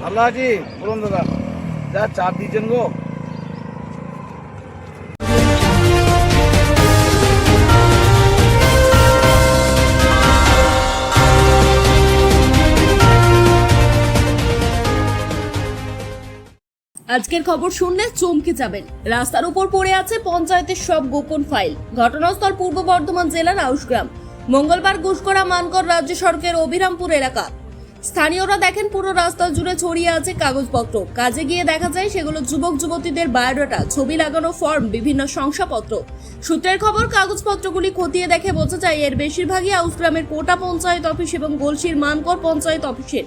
ভালো আছি, বলুন দাদা। যা চাপ দিয়েছেন গো। আজকের খবর শুনলে চমকে যাবেন। রাস্তার উপর পড়ে আছে পঞ্চায়েতের সব গোপন ফাইল। ঘটনাস্থল পূর্ব বর্ধমান জেলার আউশগ্রাম। মঙ্গলবার ঘুষকরা মানকর রাজ্য সড়কের অভিরামপুর এলাকা। স্থানীয়রা দেখেন পুরো রাস্তা জুড়ে ছড়িয়ে আছে কাগজপত্র। কাজে গিয়ে দেখা যায় সেগুলো যুবক যুবতীদের বায়োডাটা, ছবি লাগানো ফর্ম, বিভিন্ন শংসাপত্র। সূত্রের খবর, কাগজপত্রগুলি খতিয়ে দেখে বোঝা যায় এর বেশিরভাগই আউশগ্রামের কোটা পঞ্চায়েত অফিস এবং গলসির মানকর পঞ্চায়েত অফিসের।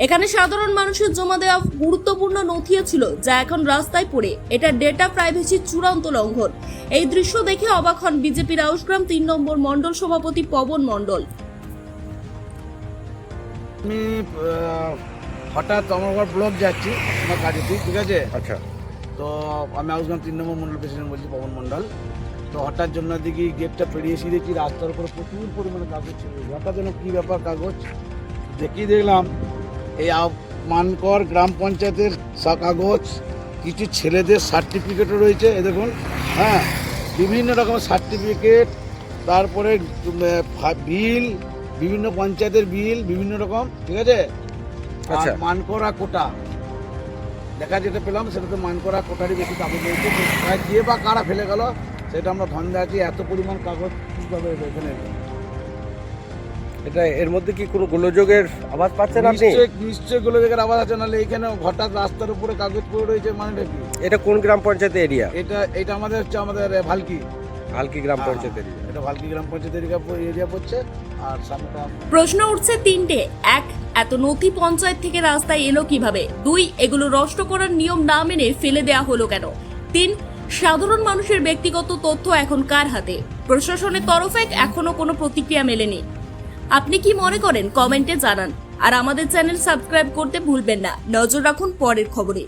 এখানে সাধারণ মানুষের জমা দেওয়া গুরুত্বপূর্ণ নথিও ছিল, যা এখন রাস্তায় পড়ে। এটা ডেটা প্রাইভেসির চূড়ান্ত লঙ্ঘন। এই দৃশ্য দেখে অবাক হন বিজেপির আউশগ্রাম 3 নম্বর মণ্ডল সভাপতি পবন মণ্ডল। আমি হঠাৎ আমার ব্লক যাচ্ছি আমার কাজে, ঠিক আছে। আচ্ছা, তো আমি আউশগ্রাম 3 নম্বর মণ্ডল প্রেসিডেন্ট বলছি, পবন মণ্ডল। তো হঠাৎ জন্য দেখি গেটটা পেরিয়ে এসে দেখি রাস্তার উপরে প্রচুর পরিমাণে কাগজ ছিল। হঠাৎ যেন কী ব্যাপার, কাগজ দেখি দেখলাম এই মানকর গ্রাম পঞ্চায়েতের কাগজ, কিছু ছেলেদের সার্টিফিকেটও রয়েছে। এ দেখুন, হ্যাঁ, বিভিন্ন রকমের সার্টিফিকেট, তারপরে বিল, বিভিন্ন পঞ্চায়েতের বিল, বিভিন্ন রকম, ঠিক আছে। আচ্ছা। আর মানকরা কোটা দেখা যেটা পেলাম, সেটা তো মানকরা কোটারই বেশি কাগজ রয়েছে। কে বা কারা ফেলে গেল সেটা আমরা ধন্দা আছি। এত পরিমাণ কাগজ কীভাবে এখানে? এটা এর মধ্যে কি কোনো গোলযোগের আওয়াজ পাচ্ছেন আপনি? নিশ্চয়ই গোলযোগের আওয়াজ আছে, নাহলে এখানে হঠাৎ রাস্তার উপরে কাগজ পড়ে রয়েছে, মানেটা কি? এটা কোন গ্রাম পঞ্চায়েত এরিয়া? এটা আমাদের হচ্ছে আমাদের ভালকি গ্রাম পঞ্চায়েত এরিয়া। এটা ভালকি গ্রাম পঞ্চায়েত এরিয়া পড়ছে। আর সামনেটা প্রশ্ন উঠছে তিনটে। 1, এত নথি পঞ্চায়েত থেকে রাস্তায় এলো কিভাবে? 2, এগুলো নষ্ট করার নিয়ম না মেনে ফেলে দেওয়া হলো কেন? 3, সাধারণ মানুষের ব্যক্তিগত তথ্য এখন কার হাতে? প্রশাসনের তরফে এখনো কোনো প্রতিক্রিয়া মেলেনি। আপনি কি মনে করেন? কমেন্টে জানান। আর আমাদের চ্যানেল সাবস্ক্রাইব করতে ভুলবেন না। নজর রাখুন পরের খবরে।